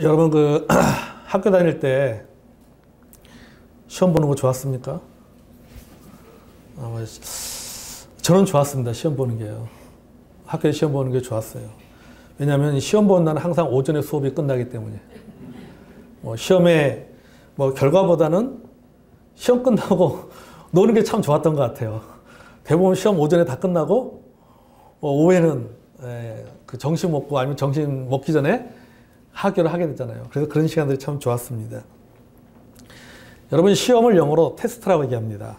여러분 그 학교 다닐 때 시험 보는 거 좋았습니까? 저는 좋았습니다. 시험 보는 게요. 학교에 시험 보는 게 좋았어요. 왜냐하면 시험 보는 날은 항상 오전에 수업이 끝나기 때문에 시험의 결과보다는 시험 끝나고 노는 게 참 좋았던 것 같아요. 대부분 시험 오전에 다 끝나고 오후에는 그 점심 먹고 아니면 점심 먹기 전에 학교를 하게 됐잖아요. 그래서 그런 시간들이 참 좋았습니다. 여러분 시험을 영어로 테스트라고 얘기합니다.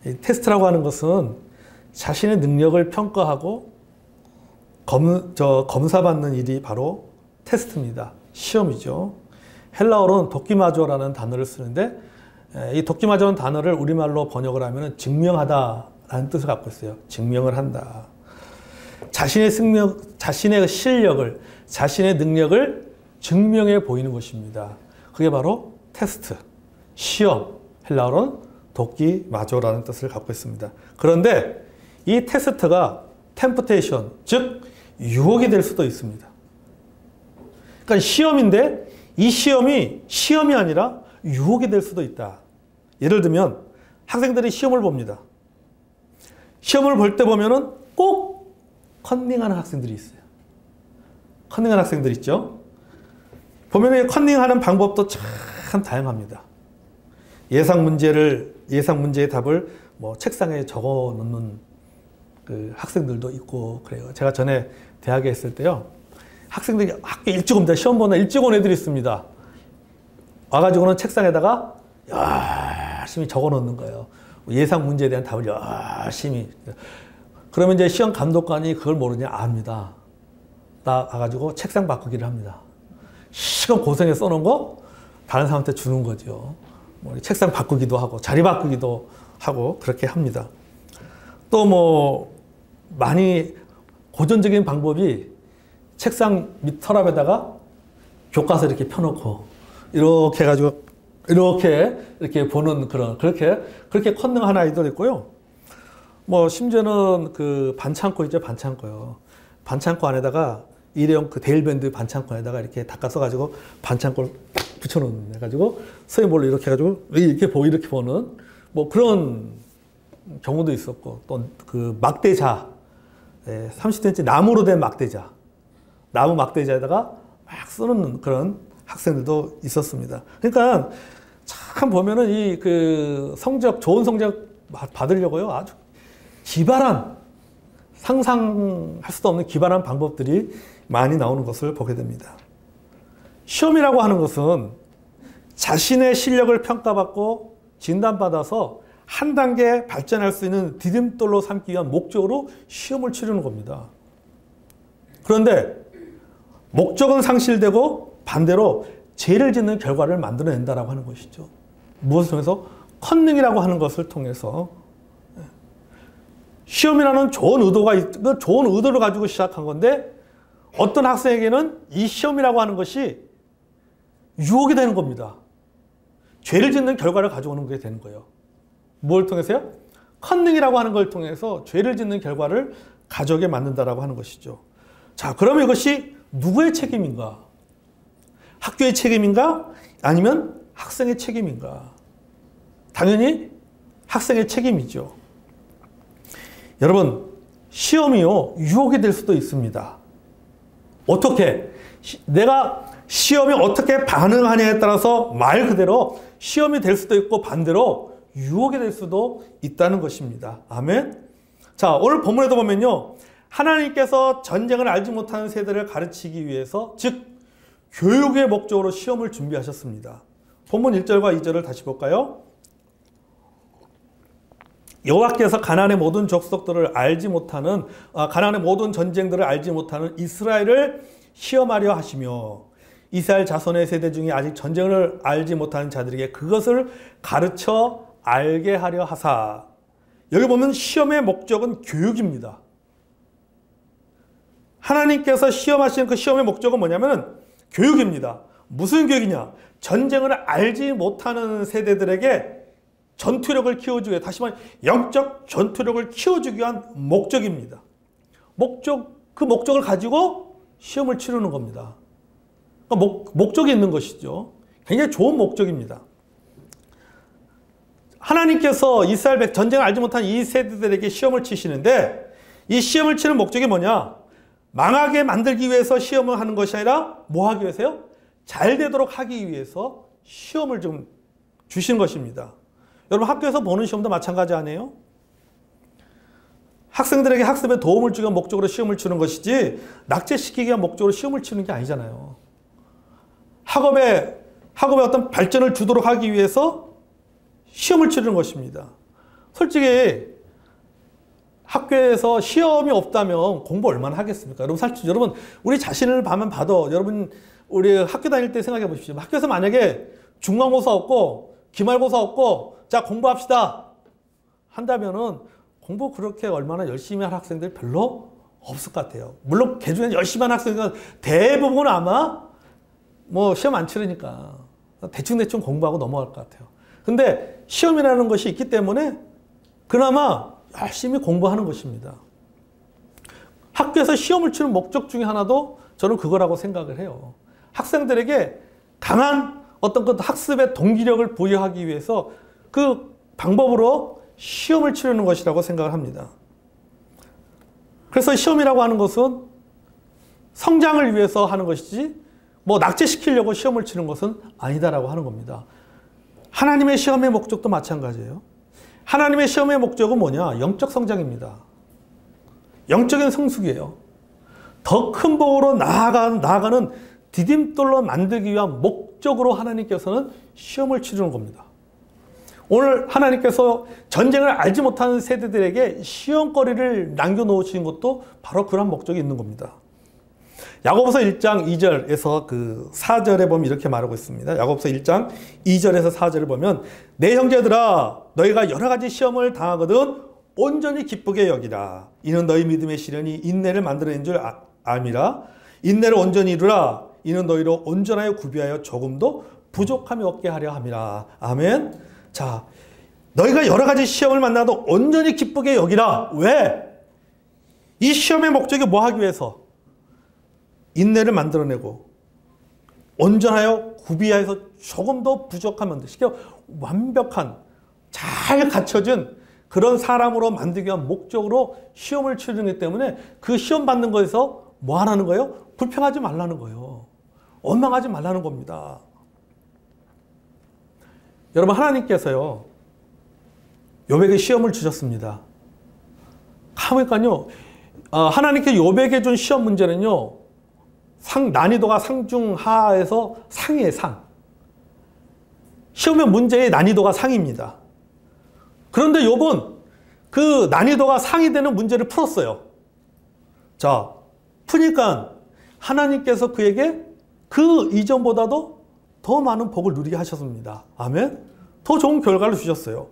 이 테스트라고 하는 것은 자신의 능력을 평가하고 검사받는 일이 바로 테스트입니다. 시험이죠. 헬라어로는 도키마조라는 단어를 쓰는데 이 도키마조라는 단어를 우리말로 번역을 하면 증명하다라는 뜻을 갖고 있어요. 증명을 한다. 자신의 실력을, 자신의 능력을 증명해 보이는 것입니다. 그게 바로 테스트, 시험, 헬라어로는 도키마조라는 뜻을 갖고 있습니다. 그런데 이 테스트가 템프테이션, 즉 유혹이 될 수도 있습니다. 그러니까 시험인데 이 시험이 아니라 유혹이 될 수도 있다. 예를 들면 학생들이 시험을 봅니다. 시험을 볼 때 보면은 꼭 컨닝하는 학생들이 있어요. 컨닝하는 학생들 있죠. 보면 컨닝하는 방법도 참 다양합니다. 예상 문제의 답을 책상에 적어 놓는 그 학생들도 있고 그래요. 제가 전에 대학에 있을 때요. 학생들이 학교 일찍 옵니다. 시험 보는 날 일찍 온 애들이 있습니다. 와가지고는 책상에다가 열심히 적어 놓는 거예요. 예상 문제에 대한 답을 열심히. 그러면 이제 시험 감독관이 그걸 모르냐? 압니다. 나가가지고 책상 바꾸기를 합니다. 시간 고생해 써놓은 거 다른 사람한테 주는 거죠. 책상 바꾸기도 하고 자리 바꾸기도 하고 그렇게 합니다. 또 많이 고전적인 방법이 책상 밑 서랍에다가 교과서 이렇게 펴놓고 이렇게 해가지고 이렇게 보는 그렇게 컨닝하는 아이도 있고요. 심지어는 그 반창고 있죠, 반창고요. 반창고 안에다가 일회용 그 데일밴드 반창고 안에다가 이렇게 닦아 써가지고 반창고를 붙여놓는 해가지고 선생님 몰래 이렇게 해가지고 이렇게 보는 그런 경우도 있었고 또 그 막대자 30cm 나무로 된 막대자 나무 막대자에다가 막 쓰는 그런 학생들도 있었습니다. 그러니까 참 보면은 이 그 좋은 성적 받으려고요 아주 기발한 상상할 수도 없는 기발한 방법들이 많이 나오는 것을 보게 됩니다. 시험이라고 하는 것은 자신의 실력을 평가받고 진단받아서 한 단계 발전할 수 있는 디딤돌로 삼기 위한 목적으로 시험을 치르는 겁니다. 그런데 목적은 상실되고 반대로 죄를 짓는 결과를 만들어낸다라고 하는 것이죠. 무엇을 통해서? 컨닝이라고 하는 것을 통해서. 시험이라는 좋은 의도를 가지고 시작한 건데 어떤 학생에게는 이 시험이라고 하는 것이 유혹이 되는 겁니다. 죄를 짓는 결과를 가져오는 게 되는 거예요. 뭘 통해서요? 컨닝이라고 하는 걸 통해서 죄를 짓는 결과를 가져오게 만든다라고 하는 것이죠. 자, 그러면 이것이 누구의 책임인가? 학교의 책임인가? 아니면 학생의 책임인가? 당연히 학생의 책임이죠. 여러분, 시험이요, 유혹이 될 수도 있습니다. 어떻게? 내가 시험에 어떻게 반응하냐에 따라서 말 그대로 시험이 될 수도 있고 반대로 유혹이 될 수도 있다는 것입니다. 아멘? 자, 오늘 본문에도 보면요. 하나님께서 전쟁을 알지 못하는 세대를 가르치기 위해서, 즉 교육의 목적으로 시험을 준비하셨습니다. 본문 1절과 2절을 다시 볼까요? 여호와께서 가나안의 모든 족속들을 알지 못하는 가나안의 모든 전쟁들을 알지 못하는 이스라엘을 시험하려 하시며 이스라엘 자손의 세대 중에 아직 전쟁을 알지 못하는 자들에게 그것을 가르쳐 알게 하려 하사. 여기 보면 시험의 목적은 교육입니다. 하나님께서 시험하시는 그 시험의 목적은 뭐냐면 교육입니다. 무슨 교육이냐? 전쟁을 알지 못하는 세대들에게 전투력을 키워주기 위해, 다시 말해 영적 전투력을 키워주기 위한 목적입니다. 그 목적을 가지고 시험을 치르는 겁니다. 목적이 있는 것이죠. 굉장히 좋은 목적입니다. 하나님께서 이스라엘 전쟁을 알지 못한 이 세대들에게 시험을 치시는데 이 시험을 치는 목적이 뭐냐? 망하게 만들기 위해서 시험을 하는 것이 아니라 뭐 하기 위해서요? 잘 되도록 하기 위해서 시험을 좀 주신 것입니다. 여러분 학교에서 보는 시험도 마찬가지 아니에요? 학생들에게 학습에 도움을 주기 위한 목적으로 시험을 치는 것이지 낙제시키기 위한 목적으로 시험을 치는 게 아니잖아요. 학업에 어떤 발전을 주도록 하기 위해서 시험을 치르는 것입니다. 솔직히 학교에서 시험이 없다면 공부 얼마나 하겠습니까? 여러분 우리 자신을 봐도 여러분 우리 학교 다닐 때 생각해 보십시오. 학교에서 만약에 중간고사 없고 기말고사 없고 자 공부합시다 한다면은 공부 그렇게 얼마나 열심히 할 학생들 별로 없을 것 같아요. 물론 그 중에 열심히 한 학생들은 대부분은 아마 뭐 시험 안 치르니까 대충 공부하고 넘어갈 것 같아요. 근데 시험이라는 것이 있기 때문에 그나마 열심히 공부하는 것입니다. 학교에서 시험을 치는 목적 중에 하나도 저는 그거라고 생각을 해요. 학생들에게 강한 어떤 그 학습의 동기력을 부여하기 위해서 그 방법으로 시험을 치르는 것이라고 생각을 합니다. 그래서 시험이라고 하는 것은 성장을 위해서 하는 것이지 뭐 낙제시키려고 시험을 치는 것은 아니다라고 하는 겁니다. 하나님의 시험의 목적도 마찬가지예요. 하나님의 시험의 목적은 뭐냐? 영적 성장입니다. 영적인 성숙이에요. 더 큰 복으로 나아가는 디딤돌로 만들기 위한 목적으로 하나님께서는 시험을 치르는 겁니다. 오늘 하나님께서 전쟁을 알지 못하는 세대들에게 시험거리를 남겨놓으신 것도 바로 그런 목적이 있는 겁니다. 야고보서 1장 2절에서 그 4절에 보면 이렇게 말하고 있습니다. 야고보서 1장 2절에서 4절을 보면 내 형제들아 너희가 여러 가지 시험을 당하거든 온전히 기쁘게 여기라. 이는 너희 믿음의 시련이 인내를 만들어낸 줄 알미라. 인내를 온전히 이루라. 이는 너희로 온전하여 구비하여 조금도 부족함이 없게 하려 함이라. 아멘. 자, 너희가 여러 가지 시험을 만나도 온전히 기쁘게 여기라. 왜? 이 시험의 목적이 뭐 하기 위해서? 인내를 만들어내고 온전하여 구비하여서 조금 더 부족하면 완벽한 잘 갖춰진 그런 사람으로 만들기 위한 목적으로 시험을 치르기 때문에 그 시험 받는 거에서 뭐 하라는 거예요? 불평하지 말라는 거예요. 원망하지 말라는 겁니다. 여러분 하나님께서요 욥에게 시험을 주셨습니다. 그러니까요 하나님께 욥에게 준 시험 문제는요 난이도가 상중하에서 상이에요. 상. 시험의 문제의 난이도가 상입니다. 그런데 욥은 그 난이도가 상이 되는 문제를 풀었어요. 자, 푸니까 하나님께서 그에게 그 이전보다도 더 많은 복을 누리게 하셨습니다. 아멘. 더 좋은 결과를 주셨어요.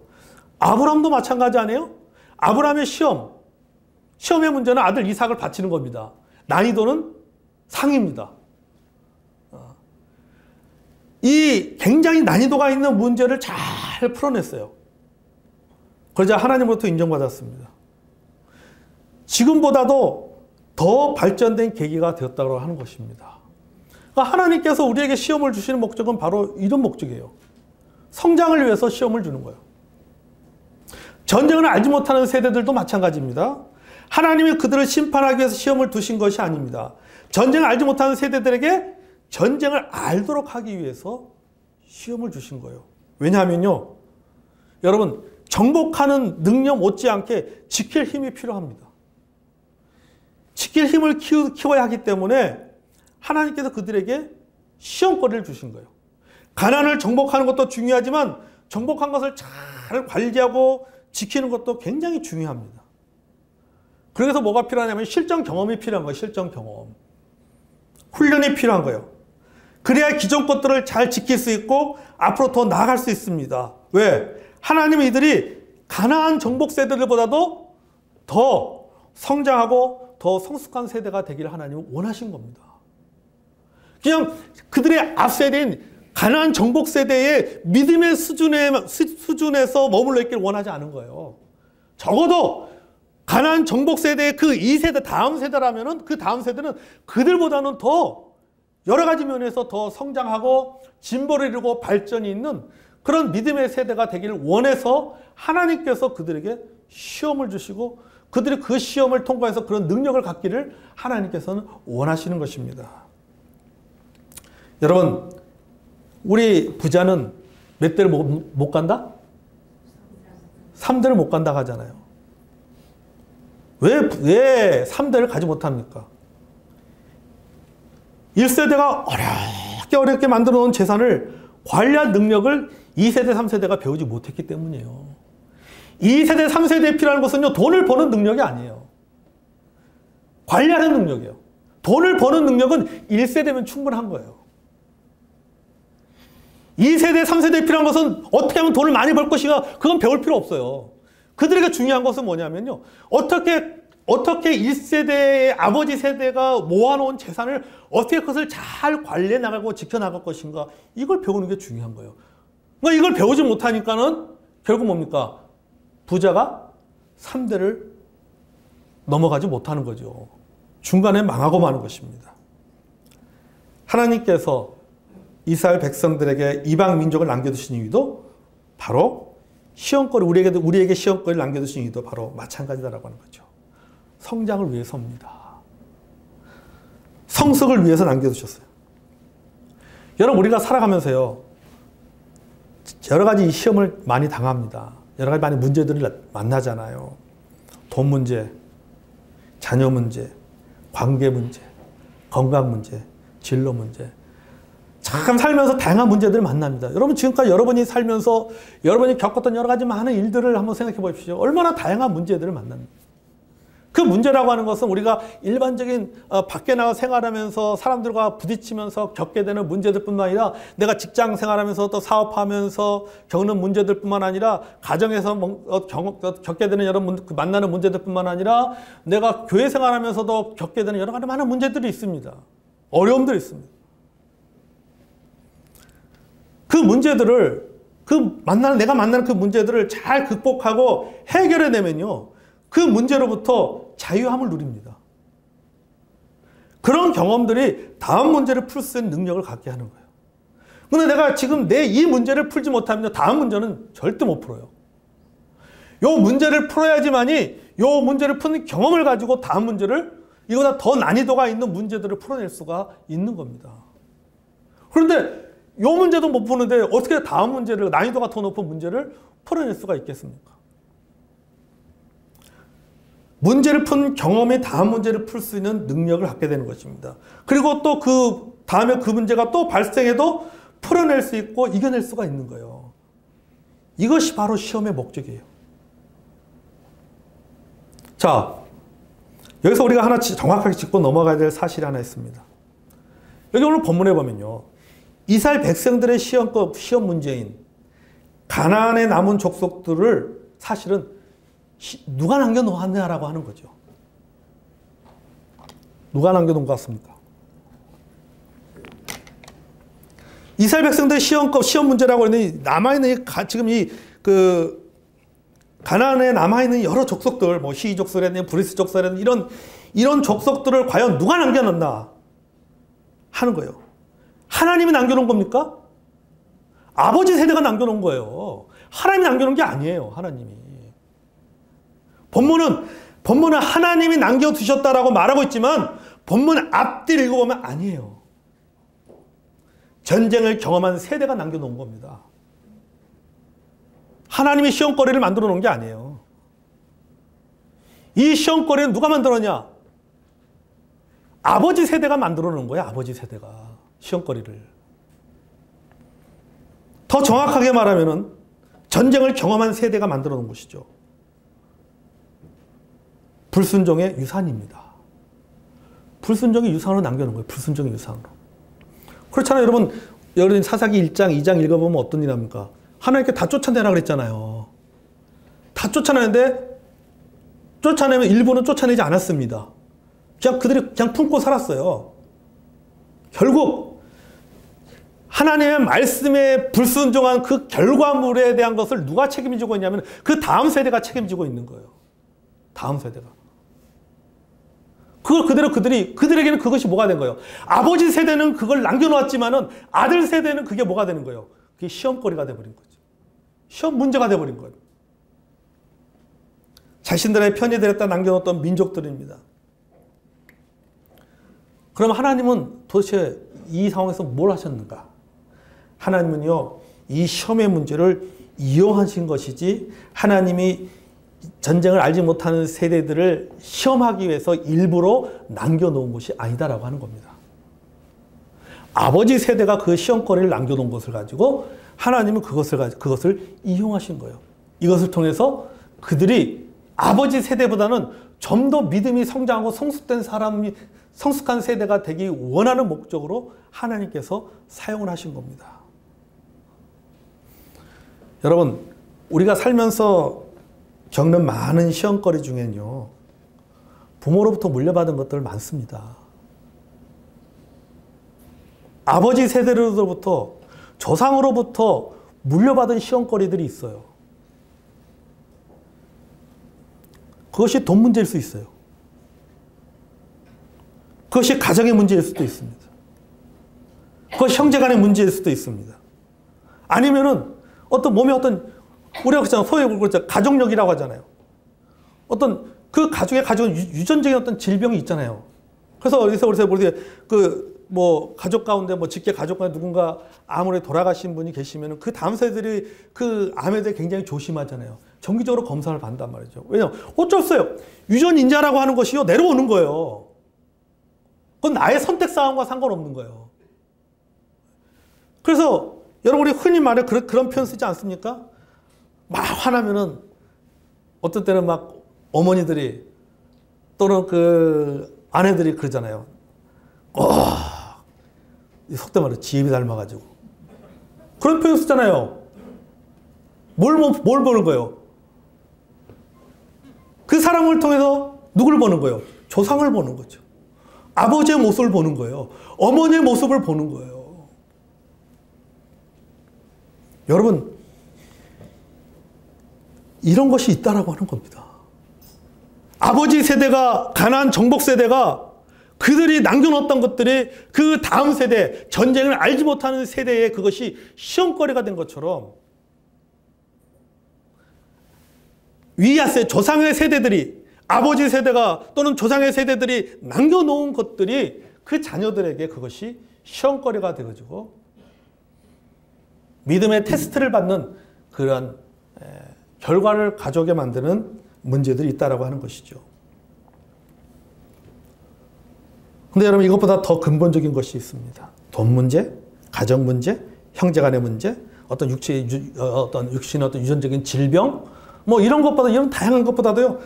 아브라함도 마찬가지 아니에요? 아브라함의 시험의 문제는 아들 이삭을 바치는 겁니다. 난이도는 상입니다. 이 굉장히 난이도가 있는 문제를 잘 풀어냈어요. 그러자 하나님으로부터 인정받았습니다. 지금보다도 더 발전된 계기가 되었다고 하는 것입니다. 그러니까 하나님께서 우리에게 시험을 주시는 목적은 바로 이런 목적이에요. 성장을 위해서 시험을 주는 거예요. 전쟁을 알지 못하는 세대들도 마찬가지입니다. 하나님이 그들을 심판하기 위해서 시험을 두신 것이 아닙니다. 전쟁을 알지 못하는 세대들에게 전쟁을 알도록 하기 위해서 시험을 주신 거예요. 왜냐하면요, 여러분 정복하는 능력 못지않게 지킬 힘이 필요합니다. 지킬 힘을 키워야 하기 때문에 하나님께서 그들에게 시험거리를 주신 거예요. 가난을 정복하는 것도 중요하지만 정복한 것을 잘 관리하고 지키는 것도 굉장히 중요합니다. 그래서 뭐가 필요하냐면 실전 경험이 필요한 거예요. 실전 경험. 훈련이 필요한 거예요. 그래야 기존 것들을 잘 지킬 수 있고 앞으로 더 나아갈 수 있습니다. 왜? 하나님은 이들이 가나안 정복 세대들보다도 더 성장하고 더 성숙한 세대가 되기를 하나님은 원하신 겁니다. 그냥 그들의 앞 세대인 가나안 정복 세대의 믿음의 수준에서 머물러 있기를 원하지 않은 거예요. 적어도 가나안 정복 세대의 그 2세대 다음 세대라면은 그 다음 세대는 그들보다는 더 여러 가지 면에서 더 성장하고 진보를 이루고 발전이 있는 그런 믿음의 세대가 되기를 원해서 하나님께서 그들에게 시험을 주시고 그들이 그 시험을 통과해서 그런 능력을 갖기를 하나님께서는 원하시는 것입니다. 여러분, 우리 부자는 몇 대를 못 간다? 3대를 못 간다 하잖아요. 왜 3대를 가지 못합니까? 1세대가 어렵게 만들어 놓은 재산을 관리할 능력을 2세대, 3세대가 배우지 못했기 때문이에요. 2세대, 3세대에 필요한 것은요, 돈을 버는 능력이 아니에요. 관리하는 능력이에요. 돈을 버는 능력은 1세대면 충분한 거예요. 2세대, 3세대에 필요한 것은 어떻게 하면 돈을 많이 벌 것인가, 그건 배울 필요 없어요. 그들에게 중요한 것은 뭐냐면요, 어떻게 1세대의 아버지 세대가 모아놓은 재산을 어떻게 그것을 잘 관리해 나가고 지켜나갈 것인가, 이걸 배우는 게 중요한 거예요. 그러니까 이걸 배우지 못하니까는 결국 뭡니까? 부자가 3대를 넘어가지 못하는 거죠. 중간에 망하고 마는 것입니다. 하나님께서 이스라엘 백성들에게 이방 민족을 남겨두신 이유도 바로 시험거리, 우리에게 시험거리를 남겨두신 이유도 바로 마찬가지다라고 하는 거죠. 성장을 위해서입니다. 성숙을 위해서 남겨두셨어요. 여러분, 우리가 살아가면서요, 여러 가지 시험을 많이 당합니다. 여러 가지 많은 문제들을 만나잖아요. 돈 문제, 자녀 문제, 관계 문제, 건강 문제, 진로 문제. 참 살면서 다양한 문제들을 만납니다. 여러분, 지금까지 여러분이 살면서 여러분이 겪었던 여러 가지 많은 일들을 한번 생각해 보십시오. 얼마나 다양한 문제들을 만납니다. 그 문제라고 하는 것은 우리가 일반적인 밖에 나가 생활하면서 사람들과 부딪히면서 겪게 되는 문제들뿐만 아니라 내가 직장 생활하면서 또 사업하면서 겪는 문제들뿐만 아니라 가정에서 겪게 되는 여러 만나는 문제들뿐만 아니라 내가 교회 생활하면서도 겪게 되는 여러 가지 많은 문제들이 있습니다. 어려움들이 있습니다. 그 문제들을 내가 만나는 그 문제들을 잘 극복하고 해결해내면요, 그 문제로부터 자유함을 누립니다. 그런 경험들이 다음 문제를 풀 수 있는 능력을 갖게 하는 거예요. 그런데 내가 지금 내 이 문제를 풀지 못하면 다음 문제는 절대 못 풀어요. 요 문제를 풀어야지만이 요 문제를 푸는 경험을 가지고 다음 문제를, 이거보다 더 난이도가 있는 문제들을 풀어낼 수가 있는 겁니다. 그런데 요 문제도 못 푸는데 어떻게 다음 문제를, 난이도가 더 높은 문제를 풀어낼 수가 있겠습니까? 문제를 푼 경험이 다음 문제를 풀 수 있는 능력을 갖게 되는 것입니다. 그리고 또 그 다음에 그 문제가 또 발생해도 풀어낼 수 있고 이겨낼 수가 있는 거예요. 이것이 바로 시험의 목적이에요. 자, 여기서 우리가 하나 정확하게 짚고 넘어가야 될 사실이 하나 있습니다. 여기 오늘 본문에 보면요, 이스라엘 백성들의 시험 문제인 가나안에 남은 족속들을 사실은 누가 남겨놓았냐라고 하는 거죠. 누가 남겨놓은 것 같습니까? 이스라엘 백성들의 시험 문제라고 하는 남아있는 지금 가나안에 남아있는 여러 족속들, 뭐 히위 족속이라든지 브리스 족속이라든지 이런 족속들을 과연 누가 남겨놨나 하는 거예요. 하나님이 남겨놓은 겁니까? 아버지 세대가 남겨놓은 거예요. 하나님이 남겨놓은 게 아니에요. 하나님이. 본문은 하나님이 남겨두셨다라고 말하고 있지만 본문 앞뒤를 읽어보면 아니에요. 전쟁을 경험한 세대가 남겨놓은 겁니다. 하나님이 시험거리를 만들어 놓은 게 아니에요. 이 시험거리는 누가 만들었냐? 아버지 세대가 만들어 놓은 거예요. 아버지 세대가 시험거리를. 더 정확하게 말하면은 전쟁을 경험한 세대가 만들어 놓은 것이죠. 불순종의 유산입니다. 불순종의 유산으로 남겨놓은 거예요. 불순종의 유산으로. 그렇잖아요. 여러분 사사기 1장, 2장 읽어보면 어떤 일 합니까? 하나님께 다 쫓아내라 그랬잖아요. 다 쫓아내는데 쫓아내면 일부는 쫓아내지 않았습니다. 그들이 그냥 품고 살았어요. 결국 하나님의 말씀에 불순종한 그 결과물에 대한 것을 누가 책임지고 있냐면 그 다음 세대가 책임지고 있는 거예요. 다음 세대가. 그걸 그대로 그들에게는 그것이 뭐가 된 거예요? 아버지 세대는 그걸 남겨놓았지만은 아들 세대는 그게 뭐가 되는 거예요? 그게 시험거리가 돼버린 거죠. 시험 문제가 돼버린 거예요. 자신들의 편의들에다 남겨놓았던 민족들입니다. 그럼 하나님은 도대체 이 상황에서 뭘 하셨는가? 하나님은요, 이 시험의 문제를 이용하신 것이지 하나님이 전쟁을 알지 못하는 세대들을 시험하기 위해서 일부러 남겨놓은 것이 아니다라고 하는 겁니다. 아버지 세대가 그 시험거리를 남겨놓은 것을 가지고 하나님은 그것을 이용하신 거예요. 이것을 통해서 그들이 아버지 세대보다는 좀 더 믿음이 성장하고 성숙한 세대가 되기 원하는 목적으로 하나님께서 사용을 하신 겁니다. 여러분, 우리가 살면서 겪는 많은 시험거리 중에는요, 부모로부터 물려받은 것들 많습니다. 아버지 세대로부터, 조상으로부터 물려받은 시험거리들이 있어요. 그것이 돈 문제일 수 있어요. 그것이 가정의 문제일 수도 있습니다. 그것이 형제간의 문제일 수도 있습니다. 아니면은 어떤 몸에 우리가 그렇잖아요. 소위 가족력이라고 하잖아요. 어떤 그 가족의 유전적인 어떤 질병이 있잖아요. 그래서 우리 가족 가운데 직계 가족 가운데 누군가 암으로 돌아가신 분이 계시면 그 다음 세대들이 그 암에 대해 굉장히 조심하잖아요. 정기적으로 검사를 받는단 말이죠. 왜냐하면 어쩔 수 없어요. 유전인자라고 하는 것이요, 내려오는 거예요. 그건 나의 선택 사항과 상관없는 거예요. 그래서 여러분이 흔히 말해 그런 표현 쓰지 않습니까? 막 화나면은 어떤 때는 막 어머니들이 또는 그 아내들이 그러잖아요. 속된 말로 지혜비 닮아가지고. 그런 표현 쓰잖아요. 뭘 보는 거예요? 그 사람을 통해서 누굴 보는 거예요? 조상을 보는 거죠. 아버지의 모습을 보는 거예요. 어머니의 모습을 보는 거예요. 여러분, 이런 것이 있다라고 하는 겁니다. 아버지 세대가, 가나안 정복 세대가 그들이 남겨놓았던 것들이 그 다음 세대, 전쟁을 알지 못하는 세대에 그것이 시험거리가 된 것처럼 위아세 조상의 세대들이, 아버지 세대가 또는 조상의 세대들이 남겨놓은 것들이 그 자녀들에게 그것이 시험거리가 되어지고 믿음의 테스트를 받는 그러한 결과를 가져오게 만드는 문제들이 있다라고 하는 것이죠. 근데 여러분, 이것보다 더 근본적인 것이 있습니다. 돈 문제, 가정 문제, 형제 간의 문제, 어떤 육신의 어떤 유전적인 질병, 이런 것보다, 이런 다양한 것보다도요,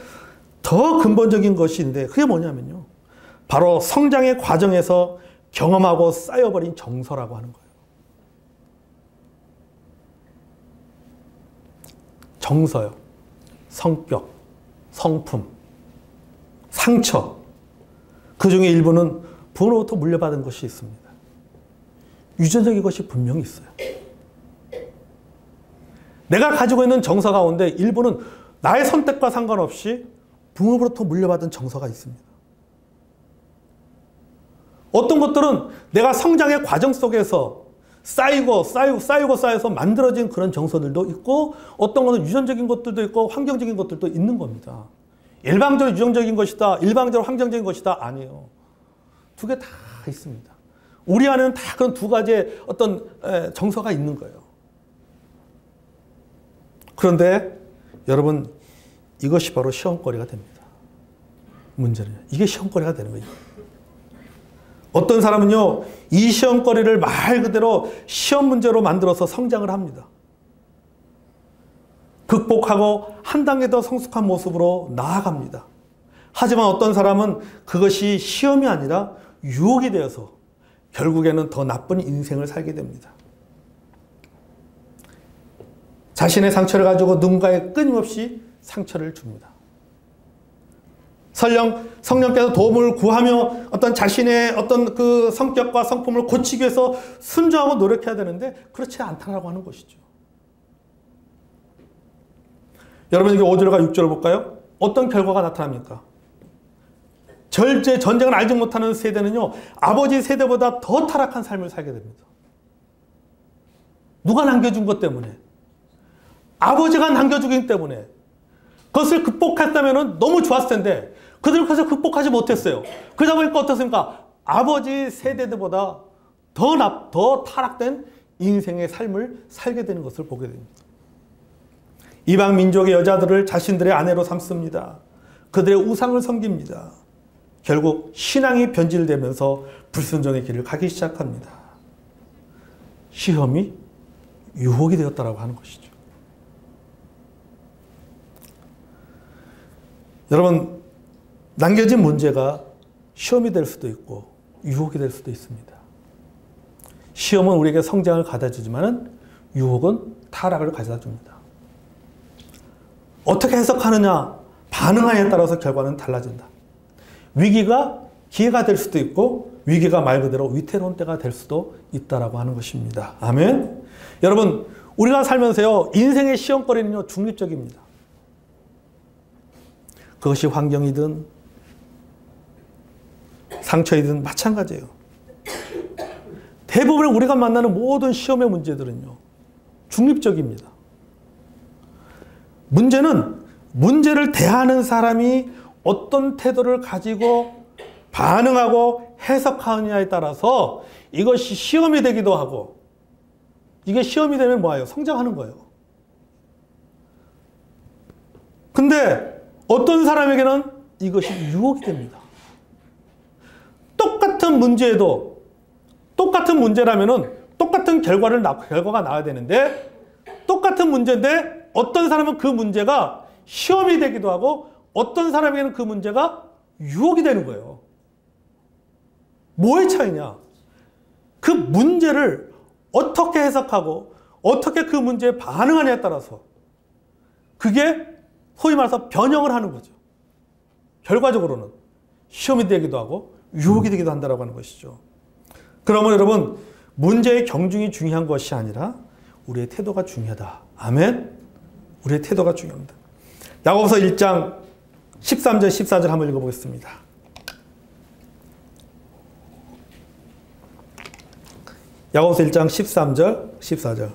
더 근본적인 것인데, 그게 뭐냐면요, 바로 성장의 과정에서 경험하고 쌓여버린 정서라고 하는 거예요. 정서요. 성격, 성품, 상처. 그 중에 일부는 부모로부터 물려받은 것이 있습니다. 유전적인 것이 분명히 있어요. 내가 가지고 있는 정서 가운데 일부는 나의 선택과 상관없이 부모로부터 물려받은 정서가 있습니다. 어떤 것들은 내가 성장의 과정 속에서 쌓여서 만들어진 그런 정서들도 있고, 어떤 것은 유전적인 것들도 있고 환경적인 것들도 있는 겁니다. 일방적으로 유전적인 것이다, 일방적으로 환경적인 것이다, 아니에요. 두 개 다 있습니다. 우리 안에는 다 그런 두 가지의 어떤 정서가 있는 거예요. 그런데 여러분, 이것이 바로 시험거리가 됩니다. 문제는 이게 시험거리가 되는 거예요. 어떤 사람은요, 이 시험거리를 말 그대로 시험 문제로 만들어서 성장을 합니다. 극복하고 한 단계 더 성숙한 모습으로 나아갑니다. 하지만 어떤 사람은 그것이 시험이 아니라 유혹이 되어서 결국에는 더 나쁜 인생을 살게 됩니다. 자신의 상처를 가지고 누군가에 끊임없이 상처를 줍니다. 설령 성령께서 도움을 구하며 어떤 자신의 어떤 그 성격과 성품을 고치기 위해서 순종하고 노력해야 되는데 그렇지 않다라고 하는 것이죠. 여러분, 이게 5절과 6절을 볼까요? 어떤 결과가 나타납니까? 전쟁을 알지 못하는 세대는요, 아버지 세대보다 더 타락한 삶을 살게 됩니다. 누가 남겨준 것 때문에, 아버지가 남겨주기 때문에. 그것을 극복했다면 너무 좋았을 텐데 그들은 그것을 극복하지 못했어요. 그러다 보니까 어떻습니까? 아버지 세대들보다 더 타락된 인생의 삶을 살게 되는 것을 보게 됩니다. 이방 민족의 여자들을 자신들의 아내로 삼습니다. 그들의 우상을 섬깁니다. 결국 신앙이 변질되면서 불순종의 길을 가기 시작합니다. 시험이 유혹이 되었다라고 하는 것이죠. 여러분, 남겨진 문제가 시험이 될 수도 있고 유혹이 될 수도 있습니다. 시험은 우리에게 성장을 가져주지만 유혹은 타락을 가져다 줍니다. 어떻게 해석하느냐, 반응하느냐에 따라서 결과는 달라진다. 위기가 기회가 될 수도 있고 위기가 말 그대로 위태로운 때가 될 수도 있다라고 하는 것입니다. 아멘. 여러분, 우리가 살면서요, 인생의 시험거리는요, 중립적입니다. 그것이 환경이든 상처이든 마찬가지예요. 대부분 우리가 만나는 모든 시험의 문제들은요, 중립적입니다. 문제는 문제를 대하는 사람이 어떤 태도를 가지고 반응하고 해석하느냐에 따라서 이것이 시험이 되기도 하고, 이게 시험이 되면 뭐예요? 성장하는 거예요. 근데 어떤 사람에게는 이것이 유혹이 됩니다. 똑같은 문제에도, 똑같은 문제라면은 똑같은 결과가 나와야 되는데, 똑같은 문제인데 어떤 사람은 그 문제가 시험이 되기도 하고 어떤 사람에게는 그 문제가 유혹이 되는 거예요. 뭐의 차이냐? 그 문제를 어떻게 해석하고 어떻게 그 문제에 반응하냐에 따라서 그게 소위 말해서 변형을 하는 거죠. 결과적으로는 시험이 되기도 하고 유혹이 되기도 한다고 하는 것이죠. 그러면 여러분, 문제의 경중이 중요한 것이 아니라 우리의 태도가 중요하다. 아멘? 우리의 태도가 중요합니다. 야고보서 1장 13절 14절 한번 읽어보겠습니다. 야고보서 1장 13절 14절.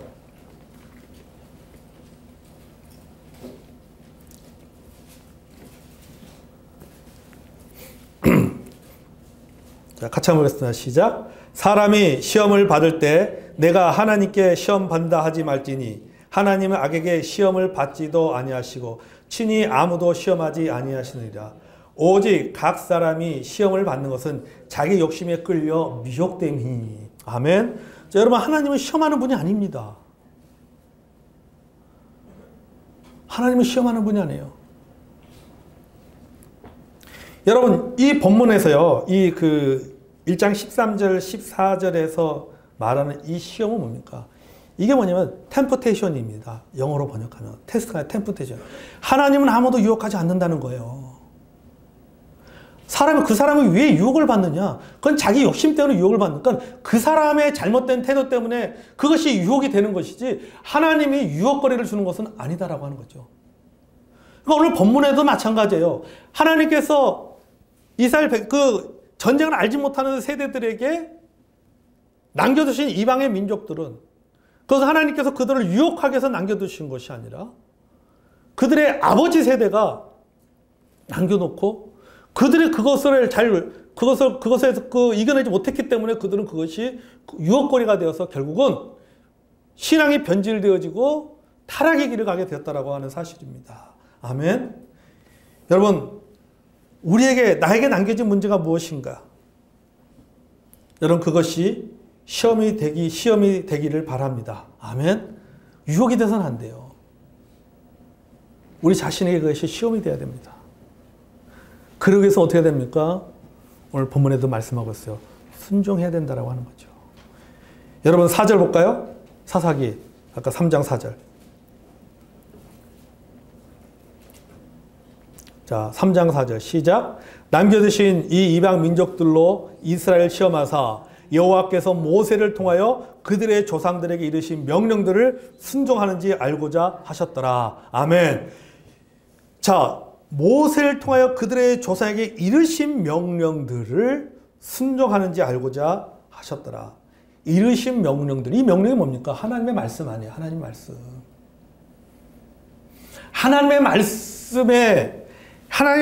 자, 같이 한번 보겠습니다. 시작. 사람이 시험을 받을 때 내가 하나님께 시험 받는다 하지 말지니 하나님은 악에게 시험을 받지도 아니하시고 친히 아무도 시험하지 아니하시느니라. 오직 각 사람이 시험을 받는 것은 자기 욕심에 끌려 미혹됨이니. 아멘. 자, 여러분, 하나님은 시험하는 분이 아닙니다. 하나님은 시험하는 분이 아니에요. 여러분, 이 본문에서요, 1장 13절, 14절에서 말하는 이 시험은 뭡니까? 이게 뭐냐면 템프테이션입니다. 영어로 번역하면 테스트가 템프테이션. 하나님은 아무도 유혹하지 않는다는 거예요. 그 사람이 왜 유혹을 받느냐? 그건 자기 욕심 때문에 유혹을 받으니까 그 사람의 잘못된 태도 때문에 그것이 유혹이 되는 것이지 하나님이 유혹거리를 주는 것은 아니다라고 하는 거죠. 그러니까 오늘 본문에도 마찬가지예요. 하나님께서 이스라엘 전쟁을 알지 못하는 세대들에게 남겨두신 이방의 민족들은, 그것은 하나님께서 그들을 유혹하기 위해서 남겨두신 것이 아니라 그들의 아버지 세대가 남겨놓고 그들이 그것에서 이겨내지 못했기 때문에 그들은 그것이 유혹거리가 되어서 결국은 신앙이 변질되어지고 타락의 길을 가게 되었다라고 하는 사실입니다. 아멘. 여러분, 나에게 남겨진 문제가 무엇인가? 여러분, 그것이 시험이 되기를 바랍니다. 아멘. 유혹이 돼서는 안 돼요. 우리 자신에게 그것이 시험이 돼야 됩니다. 그러기 위해서 어떻게 됩니까? 오늘 본문에도 말씀하고 있어요. 순종해야 된다라고 하는 거죠. 여러분, 4절 볼까요? 사사기 아까 3장 4절. 자, 3장 4절 시작. 남겨두신 이 이방 민족들로 이스라엘 시험하사 여호와께서 모세를 통하여 그들의 조상들에게 이르신 명령들을 순종하는지 알고자 하셨더라. 아멘. 자, 모세를 통하여 그들의 조상에게 이르신 명령들을 순종하는지 알고자 하셨더라. 이르신 명령들. 이 명령이 뭡니까? 하나님의 말씀 아니에요. 하나님의 말씀. 하나님의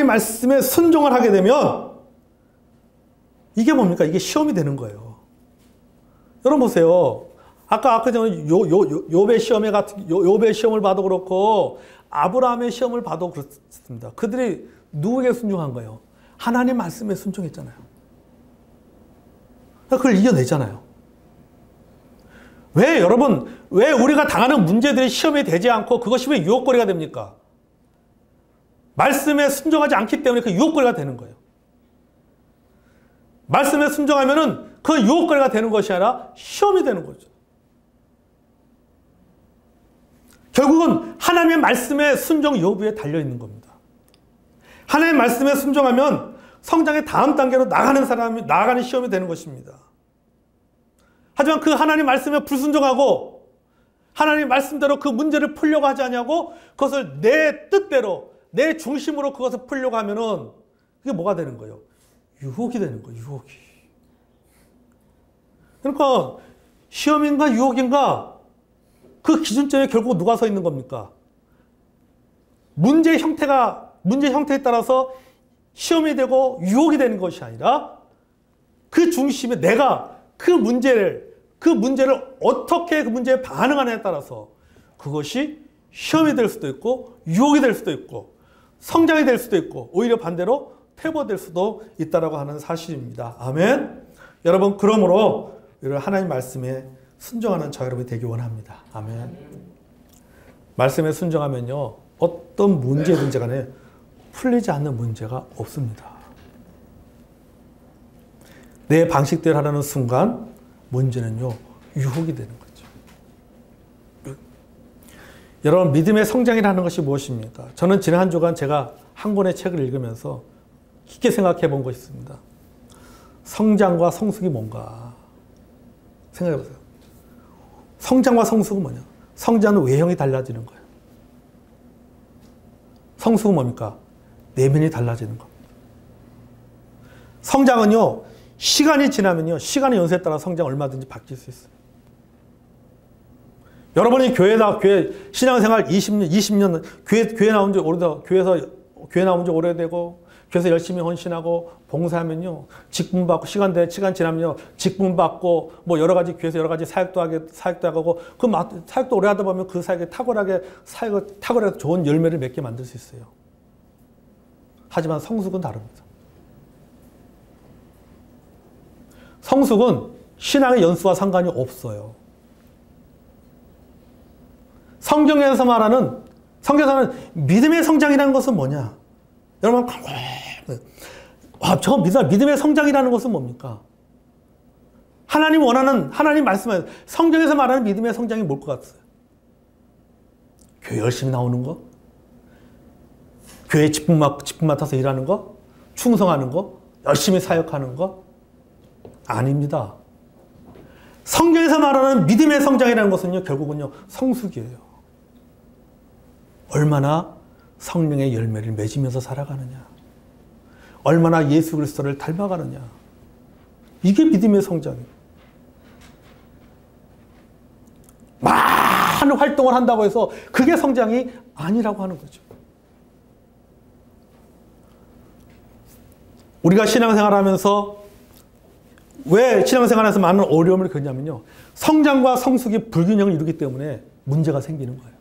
말씀에 순종을 하게 되면 이게 뭡니까? 이게 시험이 되는 거예요. 여러분 보세요. 아까 전에 욥의 시험을 봐도 그렇고 아브라함의 시험을 봐도 그렇습니다. 그들이 누구에게 순종한 거예요? 하나님 말씀에 순종했잖아요. 그걸 이겨내잖아요. 왜 여러분, 왜 우리가 당하는 문제들이 시험이 되지 않고 그것이 왜 유혹거리가 됩니까? 말씀에 순종하지 않기 때문에 그 유혹거리가 되는 거예요. 말씀에 순종하면은 그 유혹거리가 되는 것이 아니라 시험이 되는 거죠. 결국은 하나님의 말씀의 순종 여부에 달려있는 겁니다. 하나님의 말씀에 순종하면 성장의 다음 단계로 나아가는 시험이 되는 것입니다. 하지만 그 하나님 말씀에 불순종하고 하나님 말씀대로 그 문제를 풀려고 하지 않냐고 그것을 내 뜻대로 내 중심으로 그것을 풀려고 하면은 그게 뭐가 되는 거예요? 유혹이 되는 거예요. 유혹이. 그러니까 시험인가 유혹인가 그 기준점에 결국 누가 서 있는 겁니까? 문제의 형태에 따라서 시험이 되고 유혹이 되는 것이 아니라 그 중심에 내가 그 문제를 어떻게 그 문제에 반응하느냐에 따라서 그것이 시험이 될 수도 있고 유혹이 될 수도 있고 성장이 될 수도 있고 오히려 반대로 퇴보될 수도 있다라고 하는 사실입니다. 아멘. 여러분 그러므로 하나님 말씀에 순종하는 저 여러분이 되기 원합니다. 아멘. 말씀에 순종하면요 어떤 문제든지 간에 풀리지 않는 문제가 없습니다. 내 방식대로 하려는 순간 문제는요 유혹이 되는 거죠. 여러분 믿음의 성장이라는 것이 무엇입니까? 저는 지난 한 주간 제가 한 권의 책을 읽으면서 깊게 생각해 본 것이 있습니다. 성장과 성숙이 뭔가 생각해 보세요. 성장과 성숙은 뭐냐? 성장은 외형이 달라지는 거예요. 성숙은 뭡니까? 내면이 달라지는 겁니다. 성장은요 시간이 지나면요 시간의 연세에 따라 성장 얼마든지 바뀔 수 있어요. 여러분이 교회 신앙생활 20년 교회 나온 지 오래되고 교회 나온 지 오래되고 교회에서 열심히 헌신하고 봉사하면요 직분 받고 시간 지나면요 직분 받고 뭐 여러 가지 교회에서 여러 가지 사역도 하고 그 사역도 오래 하다 보면 그 사역에 탁월하게 좋은 열매를 맺게 만들 수 있어요. 하지만 성숙은 다릅니다. 성숙은 신앙의 연수와 상관이 없어요. 성경에서 말하는 믿음의 성장이라는 것은 뭐냐? 여러분, 저 믿음의 성장이라는 것은 뭡니까? 하나님 말씀에 성경에서 말하는 믿음의 성장이 뭘 것 같아요? 교회 열심히 나오는 거? 교회 직분 맡아서 일하는 거? 충성하는 거? 열심히 사역하는 거? 아닙니다. 성경에서 말하는 믿음의 성장이라는 것은요, 결국은요, 성숙이에요. 얼마나 성령의 열매를 맺으면서 살아가느냐. 얼마나 예수 그리스도를 닮아가느냐. 이게 믿음의 성장이에요. 많은 활동을 한다고 해서 그게 성장이 아니라고 하는 거죠. 우리가 신앙생활하면서 왜 신앙생활에서 많은 어려움을 겪냐면요. 성장과 성숙이 불균형을 이루기 때문에 문제가 생기는 거예요.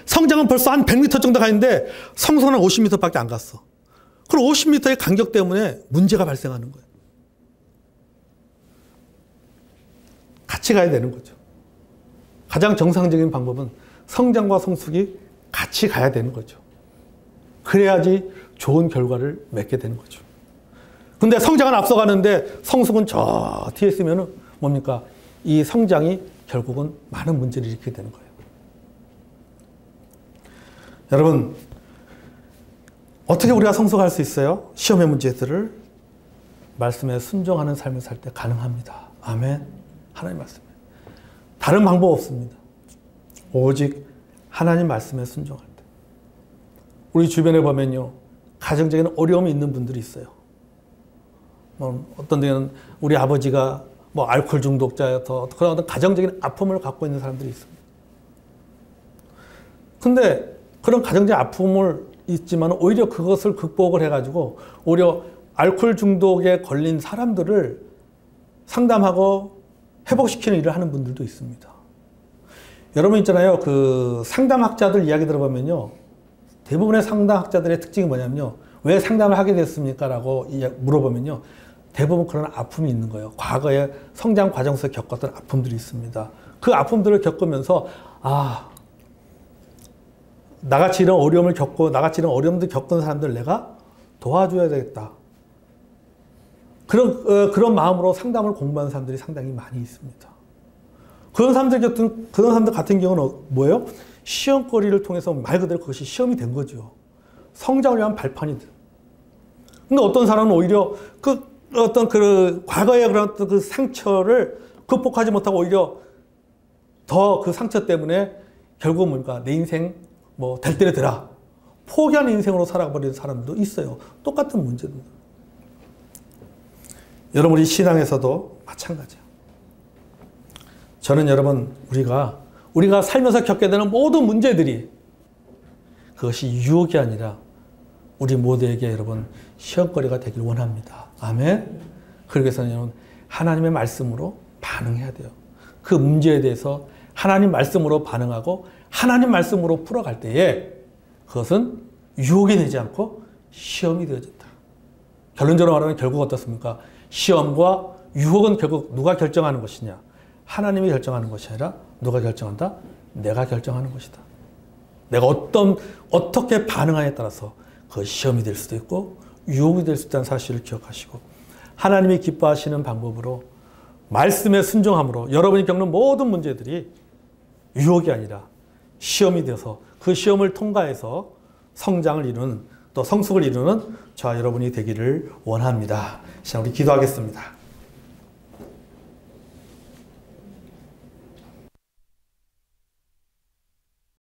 성장은 벌써 한 100m 정도 가 있는데 성숙은 한 50m밖에 안 갔어. 그럼 50m의 간격 때문에 문제가 발생하는 거예요. 같이 가야 되는 거죠. 가장 정상적인 방법은 성장과 성숙이 같이 가야 되는 거죠. 그래야지 좋은 결과를 맺게 되는 거죠. 근데 성장은 앞서가는데 성숙은 저 뒤에 있으면 뭡니까? 이 성장이 결국은 많은 문제를 일으키게 되는 거예요. 여러분, 어떻게 우리가 성숙할 수 있어요? 시험의 문제들을 말씀에 순종하는 삶을 살 때 가능합니다. 아멘. 하나님 말씀에. 다른 방법 없습니다. 오직 하나님 말씀에 순종할 때. 우리 주변에 보면요, 가정적인 어려움이 있는 분들이 있어요. 어떤 데는 우리 아버지가 뭐 알코올 중독자여서 그런 어떤 가정적인 아픔을 갖고 있는 사람들이 있습니다. 근데 그런 가정적 아픔을 있지만 오히려 그것을 극복을 해가지고 오히려 알코올 중독에 걸린 사람들을 상담하고 회복시키는 일을 하는 분들도 있습니다. 여러분 있잖아요. 그 상담학자들 이야기 들어보면요. 대부분의 상담학자들의 특징이 뭐냐면요. 왜 상담을 하게 됐습니까? 라고 물어보면요. 대부분 그런 아픔이 있는 거예요. 과거에 성장 과정에서 겪었던 아픔들이 있습니다. 그 아픔들을 겪으면서 나같이 이런 어려움을 겪고 나같이 이런 어려움들 겪은 사람들 내가 도와줘야 되겠다. 그런 마음으로 상담을 공부하는 사람들이 상당히 많이 있습니다. 그런 사람들 같은 경우는 뭐예요? 시험거리를 통해서 말 그대로 그것이 시험이 된 거죠. 성장을 위한 발판이 돼. 근데 어떤 사람은 오히려 과거의 그런 그 상처를 극복하지 못하고 오히려 더 그 상처 때문에 결국은 뭔가 내 인생 뭐 될 대로 되라. 포기하는 인생으로 살아버리는 사람도 있어요. 똑같은 문제입니다. 여러분, 우리 신앙에서도 마찬가지예요. 저는 여러분, 우리가 살면서 겪게 되는 모든 문제들이 그것이 유혹이 아니라 우리 모두에게 여러분 시험거리가 되길 원합니다. 아멘. 그러기 위해서는 여러분 하나님의 말씀으로 반응해야 돼요. 그 문제에 대해서 하나님 말씀으로 반응하고 하나님 말씀으로 풀어갈 때에 그것은 유혹이 되지 않고 시험이 되어진다. 결론적으로 말하면 결국 어떻습니까? 시험과 유혹은 결국 누가 결정하는 것이냐? 하나님이 결정하는 것이 아니라 누가 결정한다? 내가 결정하는 것이다. 내가 어떻게 반응하냐에 따라서 그 시험이 될 수도 있고 유혹이 될 수 있다는 사실을 기억하시고 하나님이 기뻐하시는 방법으로 말씀에 순종함으로 여러분이 겪는 모든 문제들이 유혹이 아니라 시험이 되어서 그 시험을 통과해서 성장을 이루는 또 성숙을 이루는 저와 여러분이 되기를 원합니다. 자, 우리 기도하겠습니다.